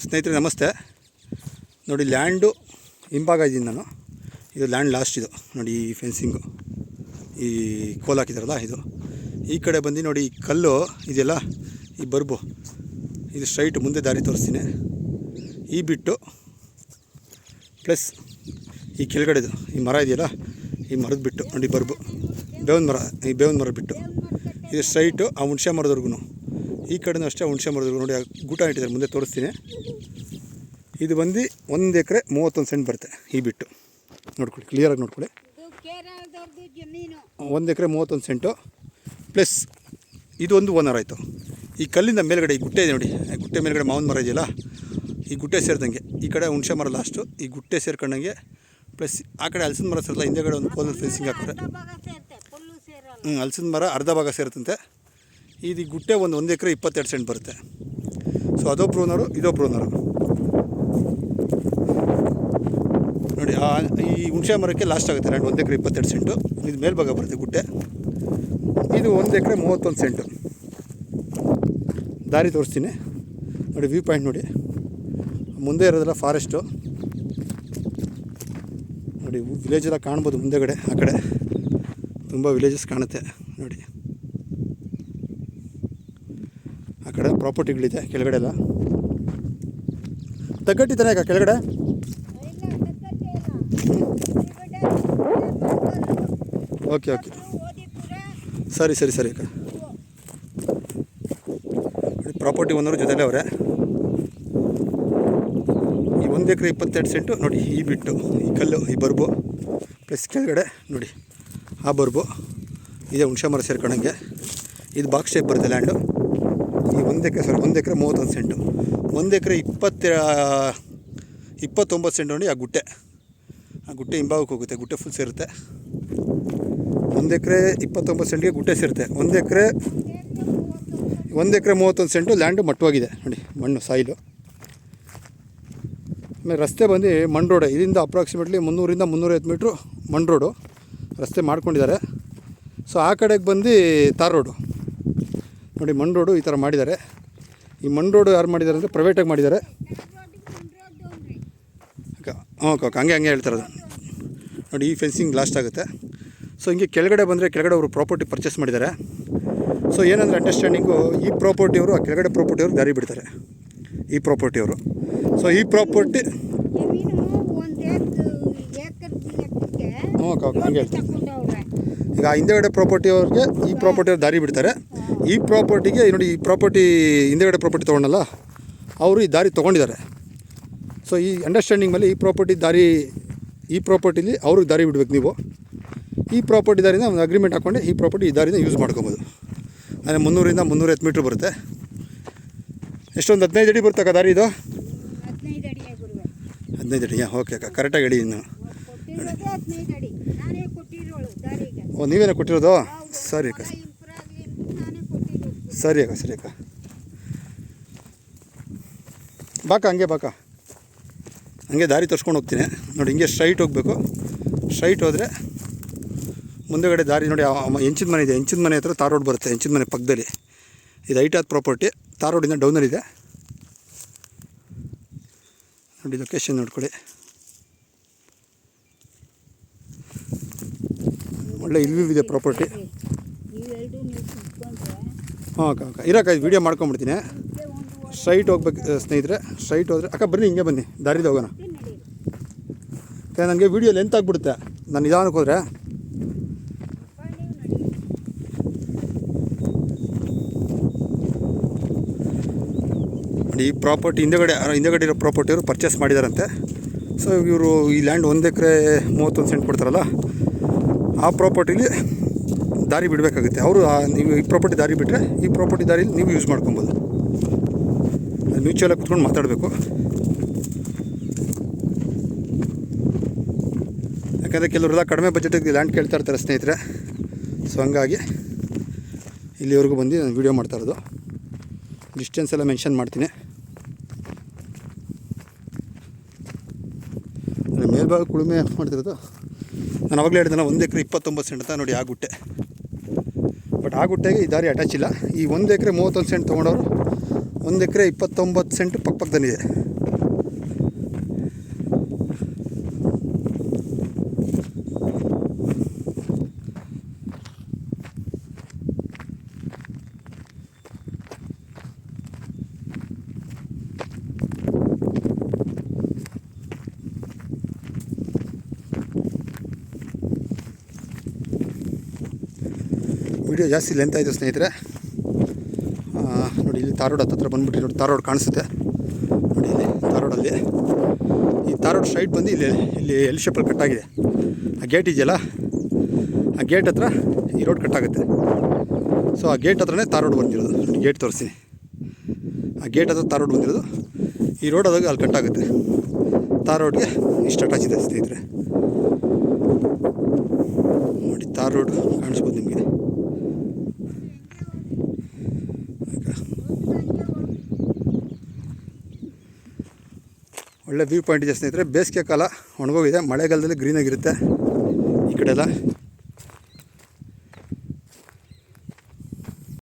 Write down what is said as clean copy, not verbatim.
ಸ್ನೇಹಿತರೆ ನಮಸ್ತೆ. ನೋಡಿ ಲ್ಯಾಂಡು ಹಿಂಭಾಗ ಇದ್ದೀನಿ ನಾನು. ಇದು ಲ್ಯಾಂಡ್ ಲಾಸ್ಟ್ ಇದು ನೋಡಿ. ಈ ಫೆನ್ಸಿಂಗು ಈ ಕೋಲ್ ಹಾಕಿದಾರಲ್ಲ ಇದು. ಈ ಕಡೆ ಬಂದು ನೋಡಿ ಈ ಕಲ್ಲು ಇದೆಯಲ್ಲ, ಈ ಬರ್ಬು ಇದು ಸ್ಟ್ರೈಟ್ ಮುಂದೆ ದಾರಿ ತೋರಿಸ್ತೀನಿ. ಈ ಬಿಟ್ಟು ಪ್ಲಸ್ ಈ ಕೆಳಗಡೆದು ಈ ಮರ ಇದೆಯಲ್ಲ, ಈ ಮರದ ಬಿಟ್ಟು ನೋಡಿ ಬರ್ಬು ಬೇವಿನ ಮರ, ಈ ಬೇವಿನ ಮರ ಬಿಟ್ಟು ಇದು ಸ್ಟ್ರೈಟು ಆ ಹುಣಸೆ ಮರದವರೆಗೂ. ಈ ಕಡೆನೂ ಅಷ್ಟೇ ಹುಣಸೆ ಮರದವರೆಗೂ ನೋಡಿ. ಆ ಗೂಟ ಇಟ್ಟಿದ್ದಾರೆ ಮುಂದೆ ತೋರಿಸ್ತೀನಿ. ಇದು ಬಂದು 1 ಎಕರೆ 31 ಸೆಂಟ್ ಬರುತ್ತೆ. ಈ ಬಿಟ್ಟು ನೋಡ್ಕೊಳ್ಳಿ, ಕ್ಲಿಯರಾಗಿ ನೋಡ್ಕೊಳ್ಳಿ. 1 ಎಕರೆ 31 ಸೆಂಟು ಪ್ಲಸ್ ಇದು ಒಂದು ಓನರ್ ಆಯಿತು. ಈ ಕಲ್ಲಿಂದ ಮೇಲ್ಗಡೆ ಈ ಗುಟ್ಟೆ ಇದೆ ನೋಡಿ, ಗುಟ್ಟೆ ಮೇಲ್ಗಡೆ ಮಾವಿನ ಮರ ಇದೆಯಲ್ಲ, ಈ ಗುಟ್ಟೆ ಸೇರಿದಂಗೆ ಈ ಕಡೆ ಹುಣಸೆ ಮರ ಲಾಸ್ಟು, ಈ ಗುಟ್ಟೆ ಸೇರ್ಕೊಂಡಂಗೆ ಪ್ಲಸ್ ಆ ಕಡೆ ಹಲಸಿನ ಮರ ಸೇರಲ್ಲ, ಹಿಂದೆಗಡೆ ಒಂದು ಕೋಲಲ್ಲಿ ಫೆನ್ಸಿಂಗ್ ಹಾಕೋರೆ. ಹಲಸಿನ ಮರ ಅರ್ಧ ಭಾಗ ಸೇರುತ್ತಂತೆ. ಇದು ಗುಟ್ಟೆ 1 ಎಕರೆ 22 ಸೆಂಟ್ ಬರುತ್ತೆ. ಸೊ ಅದೊಬ್ರು ಓನರು, ಇದೊಬ್ರು ಓನರು ನೋಡಿ. ಈ ಹುಣಸೆ ಮರಕ್ಕೆ ಲಾಸ್ಟ್ ಆಗುತ್ತೆ ಲ್ಯಾಂಡ್ 1 ಎಕರೆ 22 ಸೆಂಟು. ಇದು ಮೇಲ್ಭಾಗ ಬರುತ್ತೆ ಗುಟ್ಟೆ. ಇದು 1 ಎಕರೆ 31 ಸೆಂಟು. ದಾರಿ ತೋರಿಸ್ತೀನಿ ನೋಡಿ. ವ್ಯೂ ಪಾಯಿಂಟ್ ನೋಡಿ, ಮುಂದೆ ಇರೋದೆಲ್ಲ ಫಾರೆಸ್ಟು ನೋಡಿ. ವಿಲೇಜ್ ಎಲ್ಲ ಕಾಣ್ಬೋದು ಮುಂದೆಗಡೆ, ಆ ಕಡೆ ತುಂಬ ವಿಲೇಜಸ್ ಕಾಣುತ್ತೆ ನೋಡಿ. ಆ ಕಡೆ ಪ್ರಾಪರ್ಟಿಗಳಿದೆ ಕೆಳಗಡೆ ಎಲ್ಲ. ತಗ್ಗಟ್ಟಿದ್ದಾನೆ ಅಕ್ಕ ಕೆಳಗಡೆ. ಓಕೆ ಓಕೆ, ಸರಿ ಸರಿ ಸರಿ ಅಕ್ಕ. ಪ್ರಾಪರ್ಟಿ ಓನರು ಜೊತೆಲೇ ಅವರೇ. ಈ 1 ಎಕರೆ 22 ಸೆಂಟು ನೋಡಿ. ಈ ಬಿಟ್ಟು ಈ ಕಲ್ಲು, ಈ ಬರ್ಬು ಪ್ಲಸ್ ಕೆಳಗಡೆ ನೋಡಿ ಆ ಬರ್ಬು ಇದೆ ಹುಣಸೆ ಮರ ಸೇರ್ಕೊಂಡಂಗೆ. ಇದು ಬಾಕ್ಸ್ ಶೇಪ್ ಬರುತ್ತೆ ಲ್ಯಾಂಡು. ಈ 1 ಎಕರೆ 31 ಸೆಂಟು. 1 ಎಕರೆ 29 ಸೆಂಟ್ ನೋಡಿ. ಆ ಗುಟ್ಟೆ ಹಿಂಭಾಗಕ್ಕೆ ಹೋಗುತ್ತೆ, ಗುಟ್ಟೆ ಫುಲ್ ಸೇರುತ್ತೆ. 1 ಎಕರೆ 29 ಸೆಂಟ್ಗೆ ಗುಟ್ಟೆ ಸೇರುತ್ತೆ. 1 ಎಕರೆ 31 ಸೆಂಟು ಲ್ಯಾಂಡು ಮಟ್ಟವಾಗಿದೆ ನೋಡಿ, ಮಣ್ಣು ಸಾಯಿಲು. ಆಮೇಲೆ ರಸ್ತೆ ಬಂದು ಮಣ್ಣು ರೋಡ್. ಇದರಿಂದ ಅಪ್ರಾಕ್ಸಿಮೇಟ್ಲಿ 300 ಇಂದ 350 ಮೀಟ್ರು ಮಣ್ಣು ರೋಡು ರಸ್ತೆ ಮಾಡ್ಕೊಂಡಿದ್ದಾರೆ. ಸೊ ಆ ಕಡೆಗೆ ಬಂದು ತಾರ್ ರೋಡು ನೋಡಿ. ಮಣ್ಣು ರೋಡು ಈ ಥರ ಮಾಡಿದ್ದಾರೆ. ಈ ಮಣ್ಣು ರೋಡು ಯಾರು ಮಾಡಿದ್ದಾರೆ ಅಂದರೆ ಪ್ರೈವೇಟಾಗಿ ಮಾಡಿದ್ದಾರೆ. ಓಕೆ ಓಕೆ, ಹಂಗೆ ಹೇಳ್ತಾರದು ನೋಡಿ. ಈ ಫೆನ್ಸಿಂಗ್ ಲಾಸ್ಟ್ ಆಗುತ್ತೆ. ಸೊ ಹಿಂಗೆ ಕೆಳಗಡೆ ಬಂದರೆ ಕೆಳಗಡೆ ಅವರು ಪ್ರಾಪರ್ಟಿ ಪರ್ಚೇಸ್ ಮಾಡಿದ್ದಾರೆ. ಸೊ ಏನಂದರೆ ಅಂಡರ್ಸ್ಟ್ಯಾಂಡಿಂಗು, ಈ ಪ್ರಾಪರ್ಟಿಯವರು ಆ ಕೆಳಗಡೆ ಪ್ರಾಪರ್ಟಿಯವರು ದಾರಿ ಬಿಡ್ತಾರೆ. ಈ ಪ್ರಾಪರ್ಟಿಯವರು. ಸೊ ಈ ಪ್ರಾಪರ್ಟಿ ಓಕೆ ಓಕೆ, ಹಂಗೆ ಹೇಳ್ತಾರೆ. ಈಗ ಹಿಂದೆಗಡೆ ಪ್ರಾಪರ್ಟಿಯವ್ರಿಗೆ ಈ ಪ್ರಾಪರ್ಟಿಯವ್ರು ದಾರಿ ಬಿಡ್ತಾರೆ. ಈ ಪ್ರಾಪರ್ಟಿಗೆ ನೋಡಿ, ಈ ಪ್ರಾಪರ್ಟಿ ಹಿಂದೆಗಡೆ ಪ್ರಾಪರ್ಟಿ ತೊಗೊಂಡಲ್ಲ, ಅವರು ಈ ದಾರಿ ತೊಗೊಂಡಿದ್ದಾರೆ. ಸೊ ಈ ಅಂಡರ್ಸ್ಟ್ಯಾಂಡಿಂಗ್ ಮೇಲೆ ಈ ಪ್ರಾಪರ್ಟಿಲಿ ಅವ್ರಿಗೆ ದಾರಿ ಬಿಡ್ಬೇಕು ನೀವು. ಈ ಪ್ರಾಪರ್ಟಿ ದಾರಿಯಿಂದ ಒಂದು ಅಗ್ರಿಮೆಂಟ್ ಹಾಕ್ಕೊಂಡು ಈ ಪ್ರಾಪರ್ಟಿ ಈ ದಾರಿಯಿಂದ ಯೂಸ್ ಮಾಡ್ಕೊಬೋದು. ಅಂದರೆ 300 ಇಂದ 350 ಮೀಟ್ರ್ ಬರುತ್ತೆ. ಎಷ್ಟೊಂದು 15 ಅಡಿ ಬರುತ್ತೆ ಅಕ್ಕ ದಾರಿ ಇದು. 15 ಅಡಿಯಾ? ಓಕೆ ಅಕ್ಕ, ಕರೆಕ್ಟಾಗಿ ಅಡಿ ಇನ್ನು ಓ, ನೀವೇನೇ ಕೊಟ್ಟಿರೋದು? ಸರಿ ಅಕ್ಕ, ಸರಿ ಅಕ್ಕ, ಸರಿ ಅಕ್ಕ. ಬಾಕ ಹಂಗೆ ದಾರಿ ತೋರಿಸ್ಕೊಂಡು ಹೋಗ್ತೀನಿ ನೋಡಿ. ಹಿಂಗೆ ಸ್ಟ್ರೈಟ್ ಹೋಗಬೇಕು. ಸ್ಟ್ರೈಟ್ ಹೋದರೆ ಮುಂದೆಗಡೆ ದಾರಿ ನೋಡಿ. ಹೆಂಚಿನ ಮನೆ ಇದೆ. ಹೆಂಚಿನ ಮನೆ ಹತ್ರ ತಾರ್ ರೋಡ್ ಬರುತ್ತೆ. ಹೆಂಚಿನ ಮನೆ ಪಕ್ಕದಲ್ಲಿ ಇದು ಹೈಟಾದ ಪ್ರಾಪರ್ಟಿ. ತಾರ್ ರೋಡಿಂದ ಡೌನಲ್ಲಿದೆ ನೋಡಿ. ಲೊಕೇಶನ್ ನೋಡ್ಕೊಳ್ಳಿ. ಒಳ್ಳೆ ಇಲ್ವಿವ್ ಇದೆ ಪ್ರಾಪರ್ಟಿ. ಹಾಂ ಅಕ್ಕ ಅಕ್ಕ ಇರಕ್ಕ, ವೀಡಿಯೋ ಮಾಡ್ಕೊಂಬಿಡ್ತೀನಿ. ಸ್ಟ್ರೈಟ್ ಹೋಗ್ಬೇಕು ಸ್ನೇಹಿತರೆ. ಸ್ಟ್ರೈಟ್ ಹೋದರೆ ಅಕ್ಕ ಬನ್ನಿ, ಹಿಂಗೆ ಬನ್ನಿ, ದಾರಿದು ಹೋಗೋಣ. ನನಗೆ ವೀಡಿಯೋ ಲೆಂತ್ ಆಗಿಬಿಡುತ್ತೆ ನಾನು ನಿಧಾನಕ್ಕೆ ಹೋದರೆ. ನೋಡಿ ಈ ಪ್ರಾಪರ್ಟಿ ಹಿಂದೆಗಡೆ ಇರೋ ಪ್ರಾಪರ್ಟಿಯವರು ಪರ್ಚೇಸ್ ಮಾಡಿದಾರಂತೆ. ಸೊ ಇವರು ಈ ಲ್ಯಾಂಡ್ 1 ಎಕರೆ 31 ಸೆಂಟ್ ಕೊಡ್ತಾರಲ್ಲ, ಆ ಪ್ರಾಪರ್ಟಿಲಿ ದಾರಿ ಬಿಡಬೇಕಾಗುತ್ತೆ. ಅವರು ನೀವು ಈ ಪ್ರಾಪರ್ಟಿ ದಾರಿ ಬಿಟ್ಟರೆ ಈ ಪ್ರಾಪರ್ಟಿ ದಾರಿಲಿ ನೀವು ಯೂಸ್ ಮಾಡ್ಕೊಬೋದು. ಮ್ಯೂಚುವಲಾಗಿ ಕುತ್ಕೊಂಡು ಮಾತಾಡಬೇಕು. ಯಾಕಂದರೆ ಕೆಲವರೆಲ್ಲ ಕಡಿಮೆ ಬಜೆಟಿಗೆ ಲ್ಯಾಂಡ್ ಕೇಳ್ತಾ ಇರ್ತಾರೆ ಸ್ನೇಹಿತರೆ. ಸೊ ಹಂಗಾಗಿ ಇಲ್ಲಿವರೆಗೂ ಬಂದು ನಾನು ವೀಡಿಯೋ ಮಾಡ್ತಾ ಇರೋದು. ಡಿಸ್ಟೆನ್ಸ್ ಎಲ್ಲ ಮೆನ್ಷನ್ ಮಾಡ್ತೀನಿ. ಮೇಲ್ಭಾಗ ಕುಳುಮೆ ಮಾಡ್ತಿರೋದು ನಾನು ಅವಾಗಲೇ ಹೇಳಿದ್ನಲ್ಲ 1 ಎಕರೆ 29 ಸೆಂಟ್ ಅಂತ ನೋಡಿ. ಆ ಗುಟ್ಟೆ ಬಟ್ ಆ ಗುಟ್ಟೆಗೆ ಈ ದಾರಿ ಅಟ್ಯಾಚ್ ಇಲ್ಲ. ಈ 1 ಎಕರೆ 31 ಸೆಂಟ್ ತೊಗೊಂಡವರು 1 ಎಕರೆ 29 ಸೆಂಟ್ ಪಕ್ಕದಲ್ಲಿದೆ. ವಿಡಿಯೋ ಜಾಸ್ತಿ ಲೆಂತ್ ಆಯಿತು ಸ್ನೇಹಿತರೆ. ನೋಡಿ ಇಲ್ಲಿ ತಾರ್ ರೋಡ್ ಹತ್ರ ಬಂದುಬಿಟ್ಟು ನೋಡಿ, ತಾರ್ ರೋಡ್ ಕಾಣಿಸುತ್ತೆ ನೋಡಿ. ಇಲ್ಲಿ ತಾರ್ ರೋಡಲ್ಲಿ ಈ ತಾರ್ ರೋಡ್ ಸ್ಟ್ರೈಟ್ ಬಂದು ಇಲ್ಲಿ ಎಲ್ ಶೇಪಲ್ಲಿ ಕಟ್ಟಾಗಿದೆ. ಆ ಗೇಟ್ ಇದೆಯಲ್ಲ, ಆ ಗೇಟ್ ಹತ್ರ ಈ ರೋಡ್ ಕಟ್ಟಾಗುತ್ತೆ. ಸೊ ಆ ಗೇಟ್ ಹತ್ರನೇ ತಾರ್ ರೋಡ್ ಬಂದಿರೋದು. ನೋಡಿ ಗೇಟ್ ತೋರಿಸ್ತೀನಿ. ಆ ಗೇಟ್ ಹತ್ರ ತಾರ್ ರೋಡ್ ಬಂದಿರೋದು. ಈ ರೋಡ್ ಅದಾಗ ಅಲ್ಲಿ ಕಟ್ಟಾಗುತ್ತೆ. ತಾರ್ ರೋಡ್ಗೆ ಇಷ್ಟು ಅಟ್ಯಾಚ್ ಇದೆ ಸ್ನೇಹಿತರೆ. ನೋಡಿ ತಾರ್ ರೋಡ್ ಕಾಣಿಸ್ಬೋದು ನಿಮಗೆ. ಒಳ್ಳೆ ವ್ಯೂ ಪಾಯಿಂಟ್ ಇದೆ ಸ್ನೇಹಿತರೆ. ಬೇಸಿಗೆ ಕಾಲ ಒಣಗೋಗಿದೆ, ಮಳೆಗಾಲದಲ್ಲಿ ಗ್ರೀನಾಗಿರುತ್ತೆ ಈ ಕಡೆ ಎಲ್ಲ.